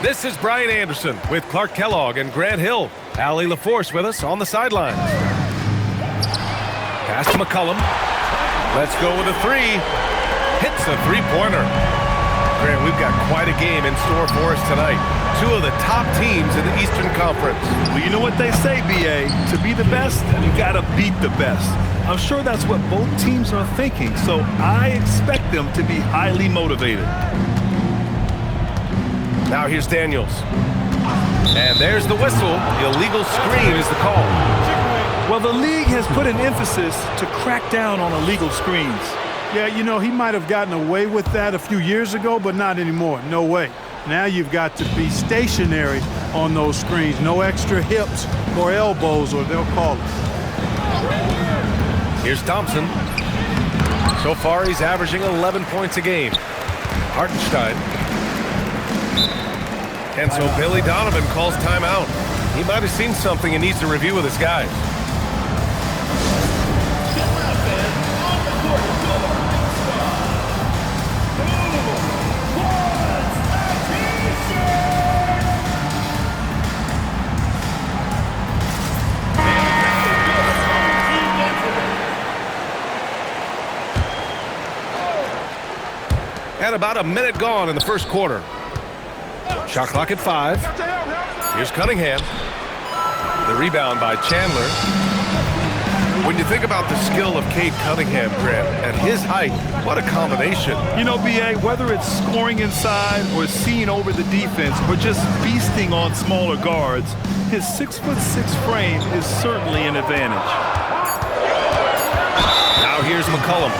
This is Brian Anderson with Clark Kellogg and Grant Hill. Allie LaForce with us on the sidelines. Pass to McCullum. Let's go with a three. Hits a three-pointer. Grant, we've got quite a game in store for us tonight. Two of the top teams in the Eastern Conference. Well, you know what they say, B.A. To be the best, you got to beat the best. I'm sure that's what both teams are thinking, so I expect them to be highly motivated. Now here's Daniels. And there's the whistle. The illegal screen is the call. Well, the league has put an emphasis to crack down on illegal screens. Yeah, you know, he might have gotten away with that a few years ago, but not anymore. No way. Now you've got to be stationary on those screens. No extra hips or elbows, or they'll call it. Here's Thompson. So far, he's averaging 11 points a game. Hartenstein. And so Billy Donovan calls timeout. He might have seen something and needs to review with his guys. And about a minute gone in the first quarter. Shot clock at 5. Here's Cunningham. The rebound by Chandler. When you think about the skill of Cade Cunningham, Grant, at his height, what a combination. You know, B.A., whether it's scoring inside or seeing over the defense or just feasting on smaller guards, his 6'6" frame is certainly an advantage. Now here's McCullum.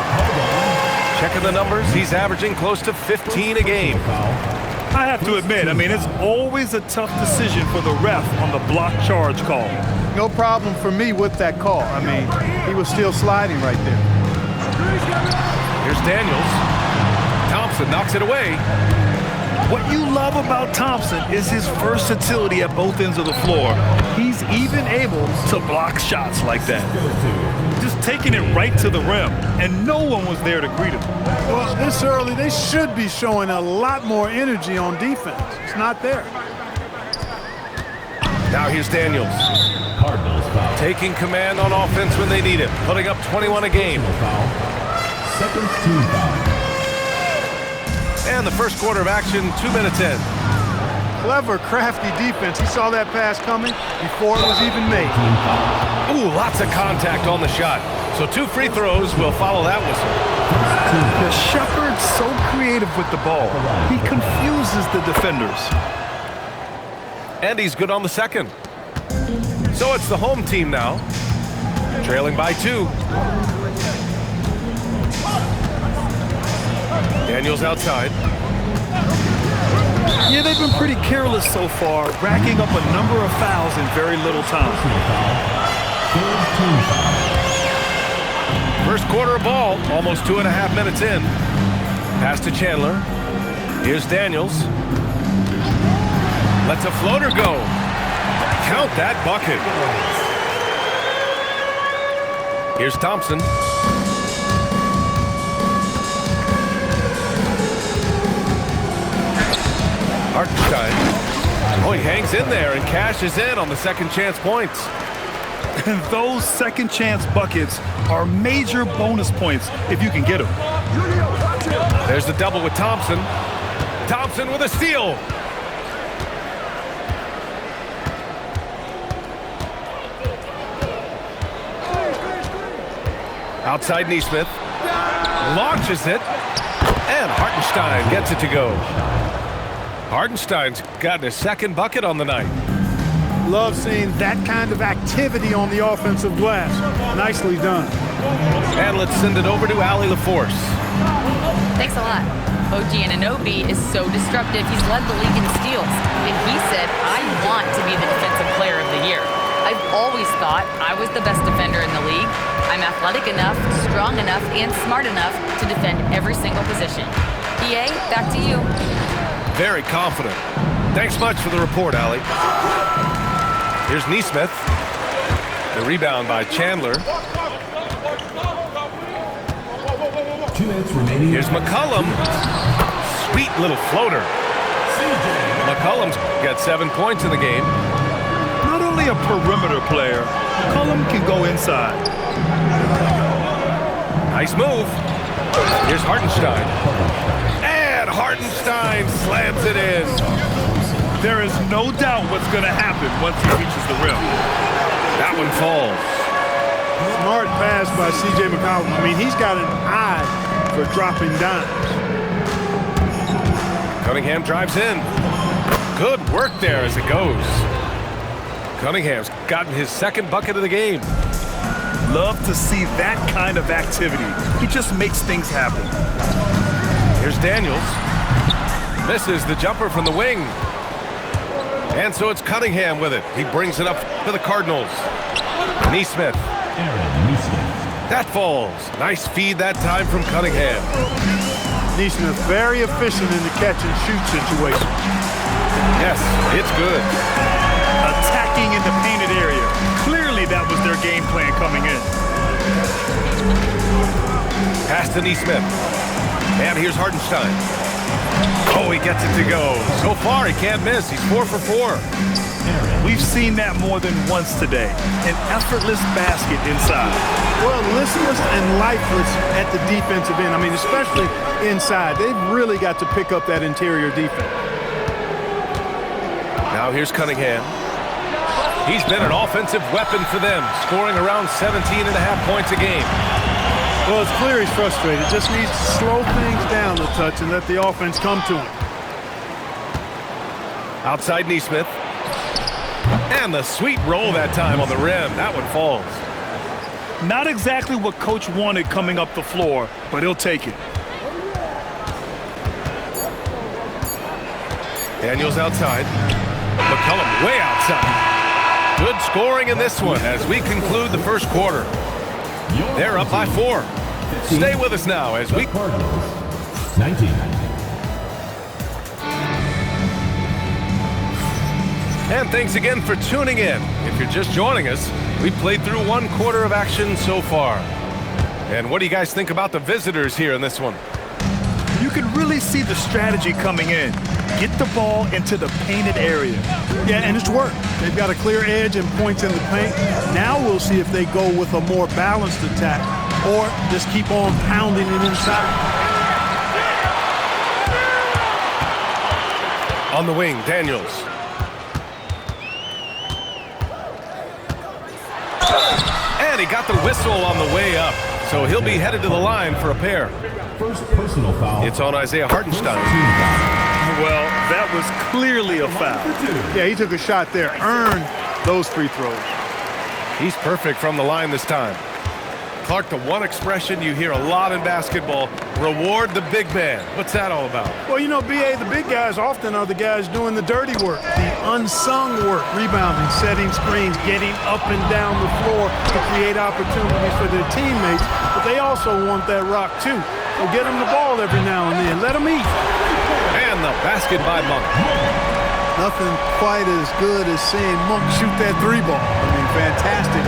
Checking the numbers, he's averaging close to 15 a game. I have to admit, it's always a tough decision for the ref on the block charge call. No problem for me with that call. He was still sliding right there. Here's Daniels. Thompson knocks it away. What you love about Thompson is his versatility at both ends of the floor. He's even able to block shots like that. Just taking it right to the rim, and no one was there to greet him. Well, this early, they should be showing a lot more energy on defense. It's not there. Now here's Daniels. Taking command on offense when they need it, putting up 21 a game. And the first quarter of action, 2 minutes in. Clever, crafty defense. He saw that pass coming before it was even made. Ooh, lots of contact on the shot. So 2 free throws will follow that whistle. The Shepherd's so creative with the ball. He confuses the defenders. And he's good on the second. So it's the home team now, trailing by 2. Daniels outside. Yeah, they've been pretty careless so far, racking up a number of fouls in very little time. First quarter of ball, almost 2.5 minutes in. Pass to Chandler. Here's Daniels. Lets a floater go. Count that bucket. Here's Thompson. Hartenstein. Oh, he hangs in there and cashes in on the second chance points. And those second chance buckets are major bonus points if you can get them. There's the double with Thompson. Thompson with a steal. Outside Neesmith. Launches it. And Hartenstein gets it to go. Hartenstein's gotten his second bucket on the night. Love seeing that kind of activity on the offensive glass. Nicely done. And let's send it over to Allie LaForce. Thanks a lot. OG Anunoby is so disruptive. He's led the league in steals. And he said, I want to be the defensive player of the year. I've always thought I was the best defender in the league. I'm athletic enough, strong enough, and smart enough to defend every single position. EA, back to you. Very confident. Thanks much for the report, Allie. Here's Neesmith. The rebound by Chandler. 2 minutes remaining. Here's McCullum. Sweet little floater. McCollum's got 7 points in the game. Not only a perimeter player, McCollum can go inside. Nice move. Here's Hartenstein. And Hartenstein slams it in. There is no doubt what's going to happen once he reaches the rim. That one falls. Smart pass by C.J. McCollum. I mean, he's got an eye for dropping dimes. Cunningham drives in. Good work there as it goes. Cunningham's gotten his second bucket of the game. Love to see that kind of activity. He just makes things happen. Here's Daniels. Misses the jumper from the wing. And so it's Cunningham with it. He brings it up to the Cardinals. Neesmith. That falls. Nice feed that time from Cunningham. Neesmith very efficient in the catch and shoot situation. Yes, it's good. Attacking in the painted area. Clearly that was their game plan coming in. Pass to Neesmith. And here's Hartenstein. Oh, he gets it to go. So far, he can't miss. He's 4 for 4. We've seen that more than once today. An effortless basket inside. Well, listless and lifeless at the defensive end. I mean, especially inside. They've really got to pick up that interior defense. Now here's Cunningham. He's been an offensive weapon for them, scoring around 17.5 points a game. Well, it's clear he's frustrated. Just needs to slow things down a touch and let the offense come to him. Outside Neesmith. And the sweet roll that time on the rim. That one falls. Not exactly what Coach wanted coming up the floor, but he'll take it. Daniels outside. McCollum way outside. Good scoring in this one as we conclude the first quarter. They're up by 4. Stay with us now as we... 19. And thanks again for tuning in. If you're just joining us, we played through 1 quarter of action so far. And what do you guys think about the visitors here in this one? You can really see the strategy coming in. Get the ball into the painted area. Yeah, and it's worked. They've got a clear edge and points in the paint. Now we'll see if they go with a more balanced attack or just keep on pounding it inside. On the wing, Daniels. And he got the whistle on the way up, so he'll be headed to the line for a pair. First personal foul. It's on Isaiah Hartenstein. Well, that was clearly a foul. Yeah, he took a shot there, earned those free throws. He's perfect from the line this time. Clark, the one expression you hear a lot in basketball, reward the big man. What's that all about? Well, you know, B.A., the big guys often are the guys doing the dirty work, the unsung work, rebounding, setting screens, getting up and down the floor to create opportunities for their teammates. But they also want that rock, too. So get them the ball every now and then. Let them eat. And the basket by Monk. Nothing quite as good as seeing Monk shoot that 3-ball. I mean, fantastic.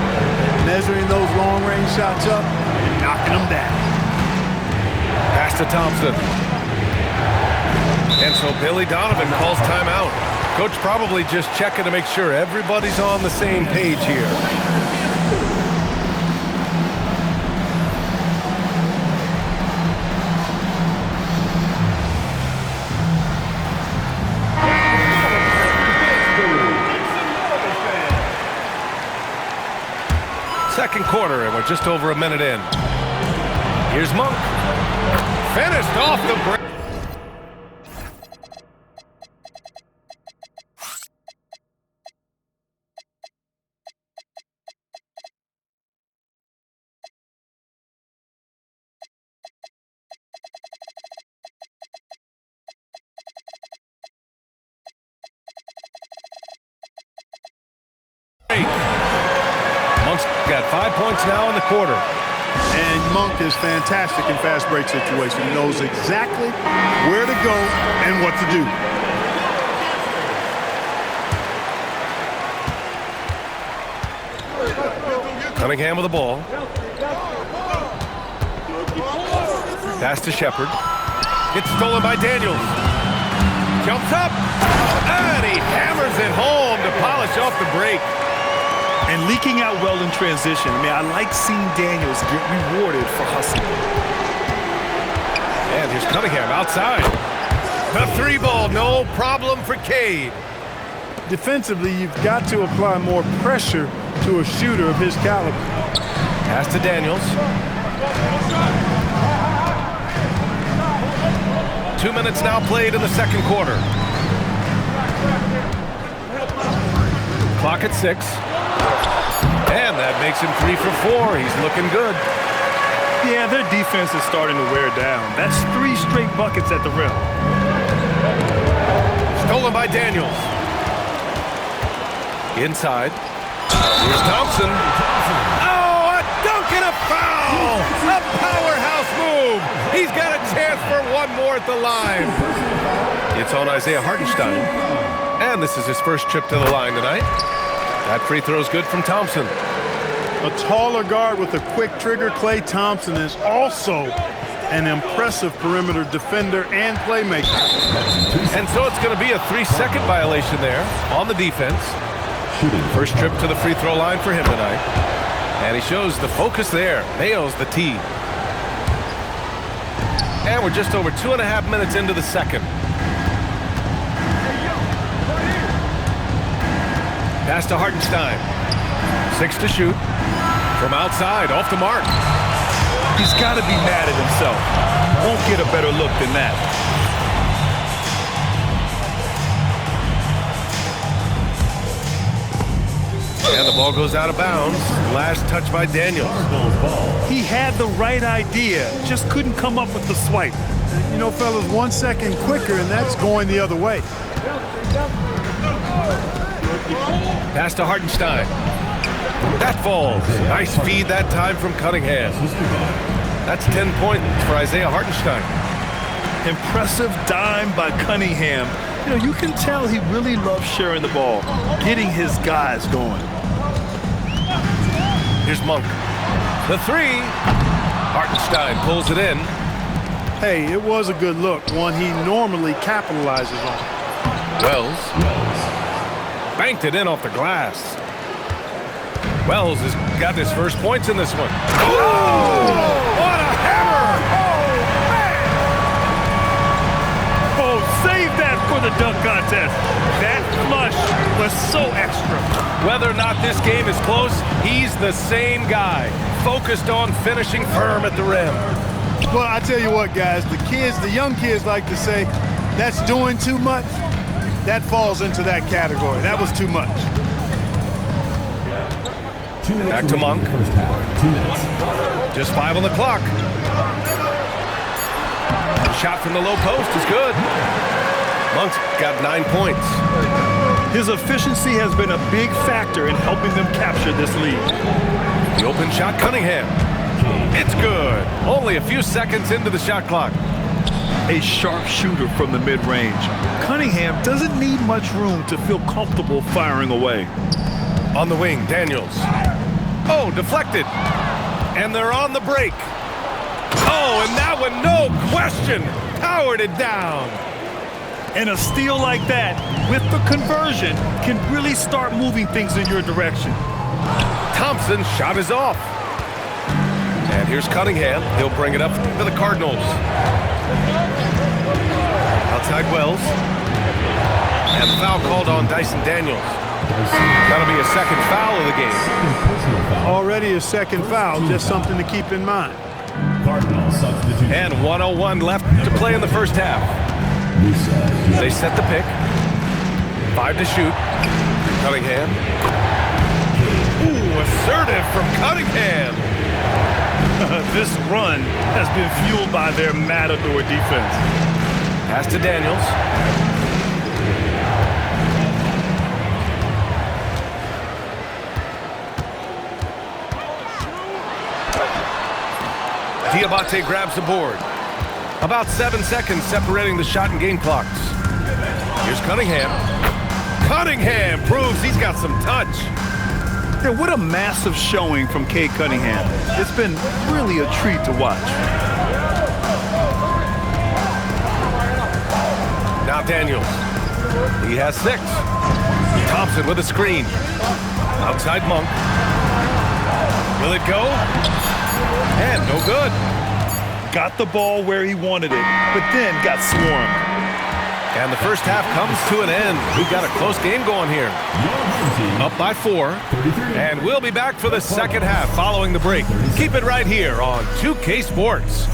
Measuring those long-range shots up and knocking them down. Pass to Thompson. And so Billy Donovan calls timeout. Coach probably just checking to make sure everybody's on the same page here. Second quarter, and we're just over a minute in. Here's Monk. Finished off the break. Monk's got 5 points now in the quarter. And Monk is fantastic in fast break situation. He knows exactly where to go and what to do. Cunningham with the ball. Pass to Shepard. It's stolen by Daniels. Jumps up. And and he hammers it home to polish off the break. And leaking out well in transition. I mean, I like seeing Daniels get rewarded for hustling. And here's Cunningham outside. The three ball, no problem for Cade. Defensively, you've got to apply more pressure to a shooter of his caliber. Pass to Daniels. 2 minutes now played in the second quarter. Clock at 6. And that makes him 3 for 4. He's looking good. Yeah, their defense is starting to wear down. That's 3 straight buckets at the rim. Stolen by Daniels. Inside. Here's Thompson. Oh, a dunk and a foul! A powerhouse move! He's got a chance for one more at the line. It's on Isaiah Hartenstein. And this is his first trip to the line tonight. That free throw's good from Thompson. A taller guard with a quick trigger, Klay Thompson, is also an impressive perimeter defender and playmaker. And so it's going to be a 3-second violation there on the defense. First trip to the free throw line for him tonight. And he shows the focus there. Nails the tee. And we're just over 2.5 minutes into the second. Pass to Hartenstein. 6 to shoot. From outside, off the mark. He's got to be mad at himself. Won't get a better look than that. And the ball goes out of bounds. Last touch by Daniels. He had the right idea, just couldn't come up with the swipe. You know, fellas, 1 second quicker, and that's going the other way. Pass to Hartenstein. That falls. Nice feed that time from Cunningham. That's 10 points for Isaiah Hartenstein. Impressive dime by Cunningham. You know, you can tell he really loves sharing the ball, getting his guys going. Here's Monk. The three. Hartenstein pulls it in. Hey, it was a good look, one he normally capitalizes on. Wells. Banked it in off the glass. Wells has got his first points in this one. Oh! What a hammer! Oh, save that for the dunk contest. That flush was so extra. Whether or not this game is close, he's the same guy, focused on finishing firm at the rim. Well, I tell you what, guys, the young kids like to say, that's doing too much. That falls into that category. That was too much. Back to Monk. Just 5 on the clock. Shot from the low post is good. Monk's got 9 points. His efficiency has been a big factor in helping them capture this lead. The open shot, Cunningham. It's good. Only a few seconds into the shot clock. A sharp shooter from the mid-range. Cunningham doesn't need much room to feel comfortable firing away. On the wing, Daniels. Oh, deflected. And they're on the break. Oh, and that one, no question, powered it down. And a steal like that, with the conversion, can really start moving things in your direction. Thompson's shot is off. And here's Cunningham. He'll bring it up for the Cardinals. Outside Wells. And foul called on Dyson Daniels. That'll be a second foul of the game. Already a second foul, just something to keep in mind. And 1:01 left to play in the first half. They set the pick. 5 to shoot. Cunningham. Ooh, assertive from Cunningham. This run has been fueled by their matador defense. Pass to Daniels. Diabate grabs the board. About 7 seconds separating the shot and game clocks. Here's Cunningham. Cunningham proves he's got some touch. Yeah, what a massive showing from Cade Cunningham. It's been really a treat to watch. Now Daniels. He has 6. Thompson with a screen. Outside Monk. Will it go? And no good. Got the ball where he wanted it, but then got swarmed. And the first half comes to an end. We've got a close game going here. Up by 4. And we'll be back for the second half following the break. Keep it right here on 2K Sports.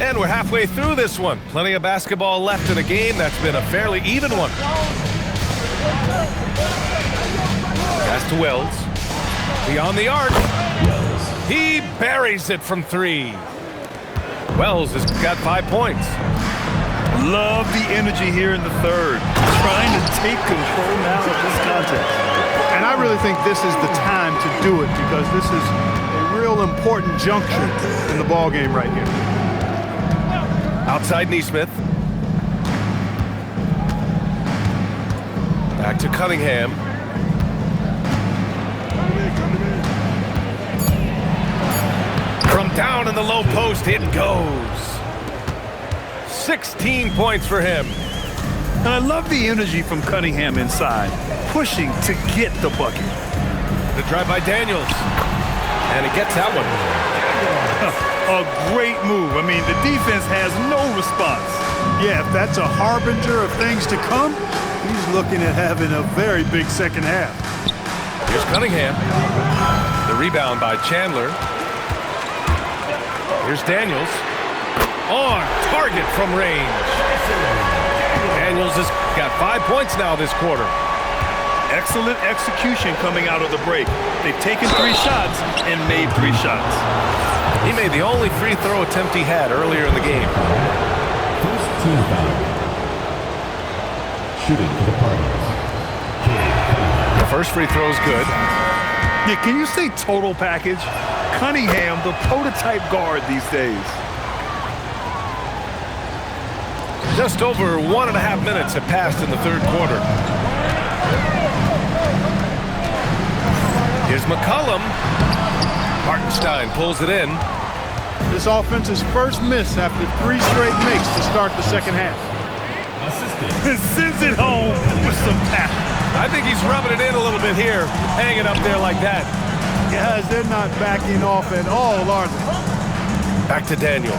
And we're halfway through this one. Plenty of basketball left in a game that's been a fairly even one. Pass to Wells. Beyond the arc. He buries it from 3. Wells has got 5 points. Love the energy here in the third. Trying to take control now of this contest. And I really think this is the time to do it because this is a real important juncture in the ball game right here. Outside Neesmith. Back to Cunningham. From down in the low post, it goes. 16 points for him. And I love the energy from Cunningham inside, pushing to get the bucket. The drive by Daniels. And he gets that one. A great move. I mean, the defense has no response. Yeah, if that's a harbinger of things to come, he's looking at having a very big second half. Here's Cunningham. The rebound by Chandler. Here's Daniels. On target from range. Daniels has got 5 points now this quarter. Excellent execution coming out of the break. They've taken 3 shots and made 3 shots. He made the only free throw attempt he had earlier in the game. First team foul. Shooting for the Cardinals. The first free throw is good. Yeah, can you say total package? Cunningham, the prototype guard these days. Just over 1.5 minutes have passed in the third quarter. Here's McCollum. Hartenstein pulls it in. This offense's first miss after 3 straight makes to start the second half. Sends it home with some passion. I think he's rubbing it in a little bit here, hanging up there like that. Guys, they're not backing off at all, are they? Back to Daniels.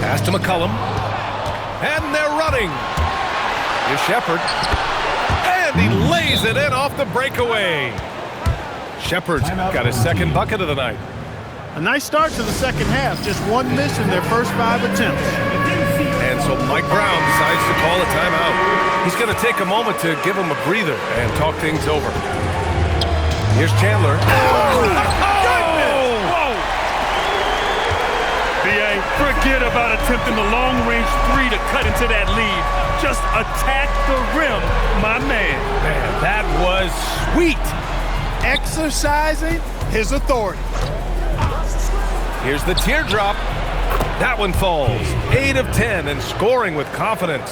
Pass to McCollum. And they're running. Here's Shepard. And he lays it in off the breakaway. Shepard's got his second bucket of the night. A nice start to the second half. Just 1 miss in their first 5 attempts. And so Mike Brown decides to call a timeout. He's going to take a moment to give him a breather and talk things over. Here's Chandler. B.A., forget about attempting the long-range 3 to cut into that lead. Just attack the rim, my man. Man, that was sweet. Exercising his authority. Here's the teardrop. That one falls. 8 of 10 and scoring with confidence.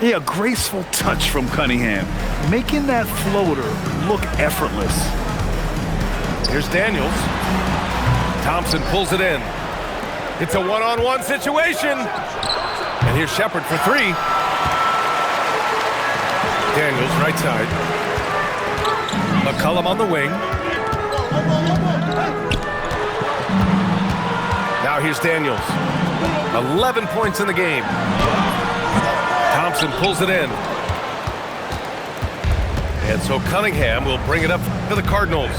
Yeah, graceful touch from Cunningham, making that floater look effortless. Here's Daniels. Thompson pulls it in. It's a one-on-one situation. And here's Shepard for 3. Daniels, right side. McCollum on the wing. Now here's Daniels. 11 points in the game. Thompson pulls it in. And so Cunningham will bring it up to the Cardinals.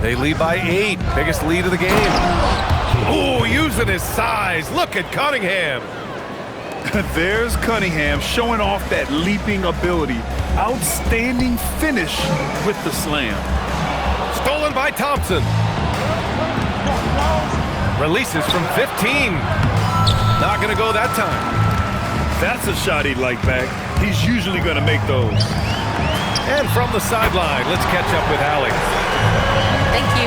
They lead by 8. Biggest lead of the game. Ooh, using his size. Look at Cunningham. There's Cunningham showing off that leaping ability. Outstanding finish with the slam. Stolen by Thompson. Releases from 15. Not going to go that time. That's a shot he'd like back. He's usually going to make those. And from the sideline, let's catch up with Alex. Thank you.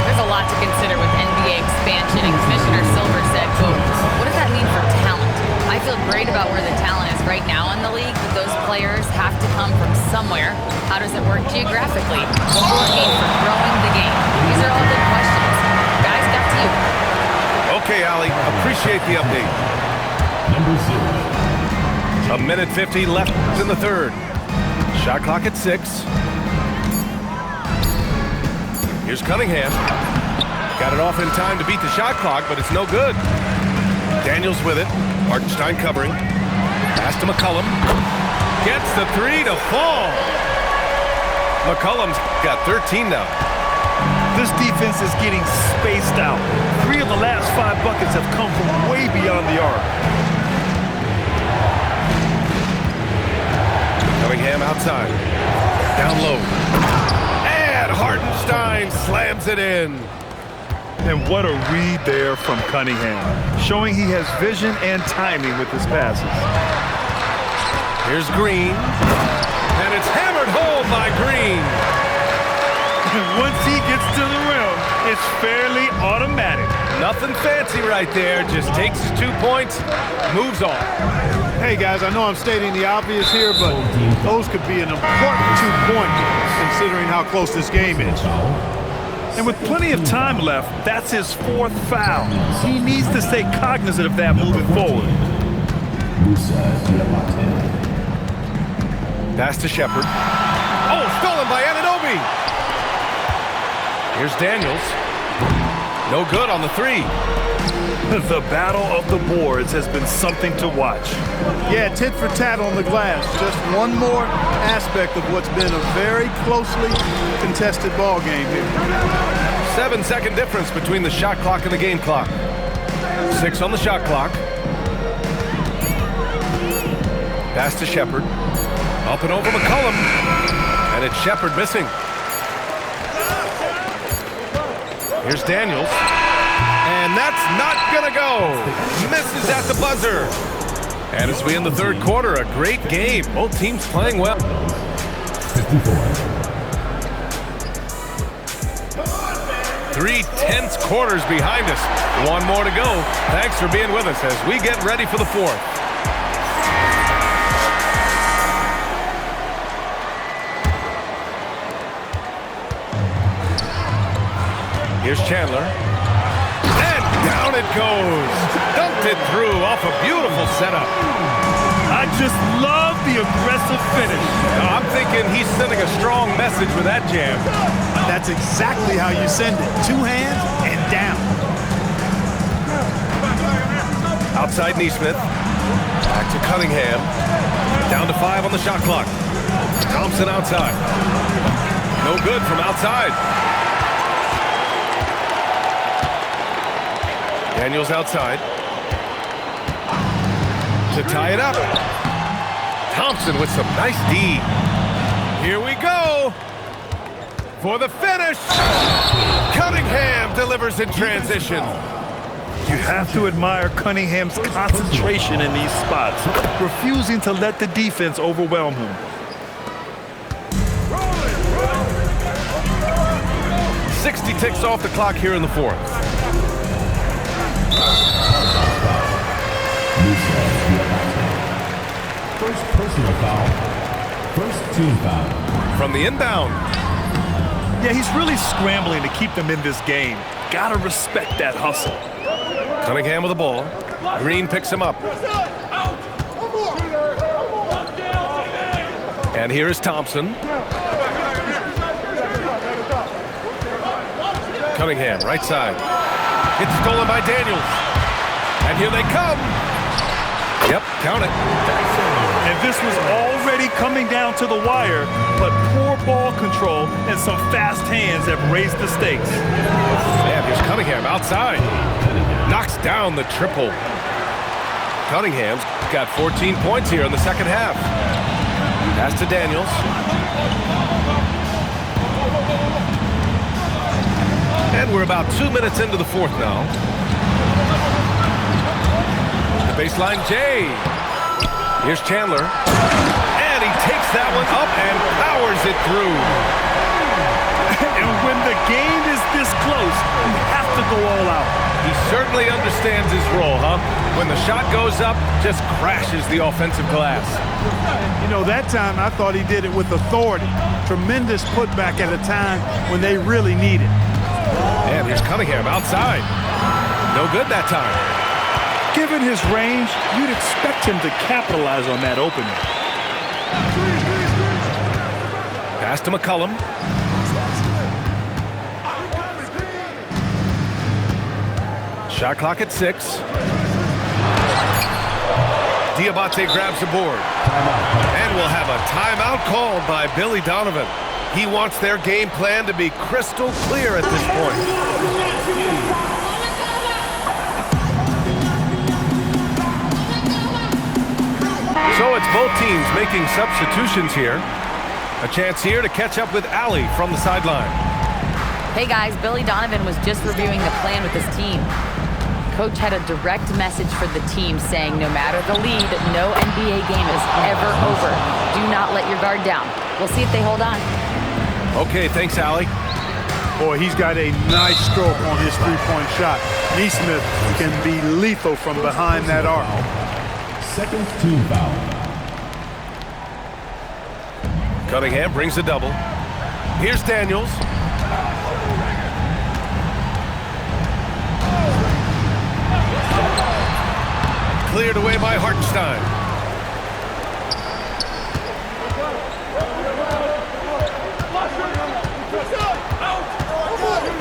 There's a lot to consider with NBA expansion, and Commissioner Silver said, quote, what does that mean for talent? I feel great about where the talent is right now in the league, but those players have to come from somewhere. How does it work geographically? What will it mean for growing the game? These are all good questions. Guys, back to you. Okay, Ali. Appreciate the update. Number 0. A minute 50 left in the third. Shot clock at 6. Here's Cunningham. Got it off in time to beat the shot clock, but it's no good. Daniels with it. Hartenstein covering. Pass to McCollum. Gets the 3 to fall. McCollum's got 13 now. This defense is getting spaced out. 3 of the last 5 buckets have come from way beyond the arc. Cunningham outside. Down low. And Hartenstein slams it in. And what a read there from Cunningham, showing he has vision and timing with his passes. Here's Green. And it's hammered home by Green. Once he gets to the rim, it's fairly automatic. Nothing fancy right there. Just takes his 2 points, moves on. Hey, guys, I know I'm stating the obvious here, but those could be an important 2 points considering how close this game is. And with plenty of time left, that's his 4th foul. He needs to stay cognizant of that moving forward. Pass to Shepard. Oh, stolen by Anunoby. Here's Daniels. No good on the 3. The battle of the boards has been something to watch. Yeah, tit for tat on the glass. Just one more aspect of what's been a very closely contested ball game here. 7-second difference between the shot clock and the game clock. 6 on the shot clock. Pass to Shepard. Up and over McCollum. And it's Shepard missing. Here's Daniels. And that's not gonna go. Misses at the buzzer. And as we end the third quarter, a great game. Both teams playing well. 54. 3 tense quarters behind us. One more to go. Thanks for being with us as we get ready for the fourth. Here's Chandler. And down it goes. Dumped it through off a beautiful setup. I just love the aggressive finish. I'm thinking he's sending a strong message with that jam. That's exactly how you send it. 2 hands and down. Outside Neesmith. Back to Cunningham. Down to 5 on the shot clock. Thompson outside. No good from outside. Daniels outside. To tie it up. Thompson with some nice D. Here we go. For the finish. Cunningham delivers in transition. You have to admire Cunningham's concentration in these spots, refusing to let the defense overwhelm him. .60 ticks off the clock here in the fourth. First personal foul. First team foul. From the inbound. Yeah, he's really scrambling to keep them in this game. Gotta respect that hustle. Cunningham with the ball. Green picks him up. And here is Thompson. Cunningham, right side. It's stolen by Daniels. And here they come. Yep, count it. And this was already coming down to the wire, but poor ball control and some fast hands have raised the stakes. Man, here's Cunningham outside. Knocks down the triple. Cunningham's got 14 points here in the second half. Pass to Daniels. And we're about 2 minutes into the fourth now. The baseline J. Here's Chandler. And he takes that one up and powers it through. And when the game is this close, you have to go all out. He certainly understands his role, huh? When the shot goes up, just crashes the offensive glass. You know, that time I thought he did it with authority. Tremendous putback at a time when they really need it. And here's Cunningham outside. No good that time. Given his range, you'd expect him to capitalize on that opening. Pass to McCollum. Shot clock at 6. Diabate grabs the board. And we'll have a timeout called by Billy Donovan. He wants their game plan to be crystal clear at this point. So it's both teams making substitutions here. A chance here to catch up with Allie from the sideline. Hey guys, Billy Donovan was just reviewing the plan with his team. Coach had a direct message for the team saying no matter the lead, no NBA game is ever over. Do not let your guard down. We'll see if they hold on. Okay, thanks, Allie. Boy, he's got a nice stroke on his three-point shot. Neesmith can be lethal from behind that arc. Second team foul. Cunningham brings a double. Here's Daniels. Cleared away by Hartenstein.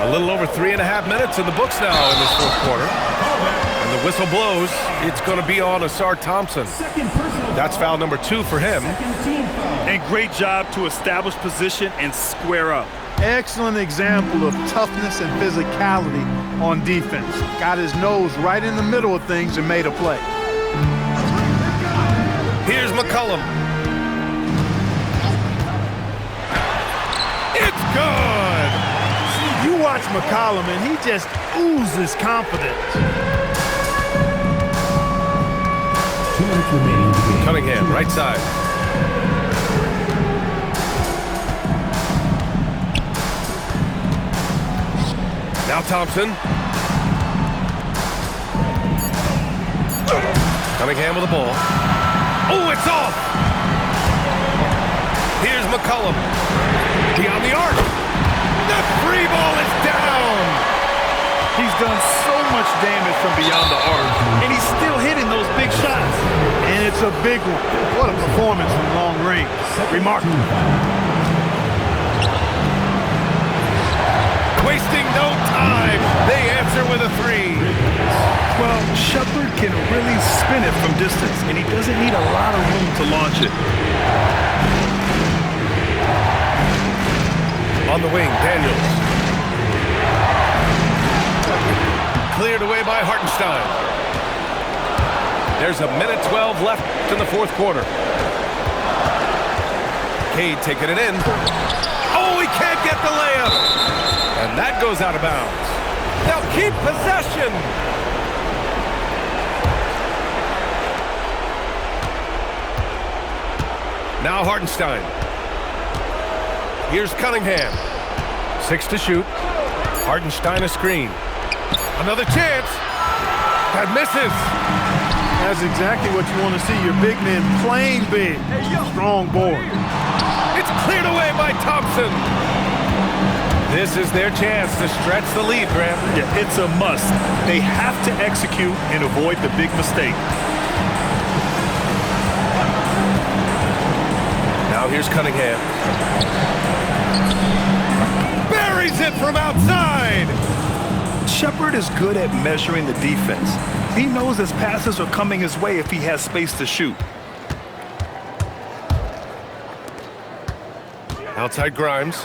A little over 3.5 minutes in the books now in this fourth quarter. And the whistle blows. It's going to be on Asar Thompson. That's foul number 2 for him. And great job to establish position and square up. Excellent example of toughness and physicality on defense. Got his nose right in the middle of things and made a play. Here's McCollum. It's good! You watch McCollum and he just oozes confidence. 2 minutes remaining in the game. Cunningham, right side. Now Thompson. Cunningham with the ball. Oh, it's off! Here's McCollum. Beyond the arc. The free ball is down! He's done so much damage from beyond the arc, and he's still hitting those big shots. And it's a big one. What a performance from long range. Remarkable. Wasting no time. They answer with a 3. Well, Shepherd can really spin it from distance, and he doesn't need a lot of room to launch it. On the wing, Daniels. Cleared away by Hartenstein. There's a minute 12 left in the fourth quarter. Cade taking it in. Oh, he can't get the layup. And that goes out of bounds. They'll keep possession. Now Hartenstein. Here's Cunningham. 6 to shoot. Hartenstein a screen. Another chance. That misses. That's exactly what you want to see. Your big men playing big. Strong board. It's cleared away by Thompson. This is their chance to stretch the lead, Graham. Yeah, it's a must. They have to execute and avoid the big mistake. Now here's Cunningham. Buries it from outside. Shepherd is good at measuring the defense. He knows his passes are coming his way if he has space to shoot. Outside Grimes.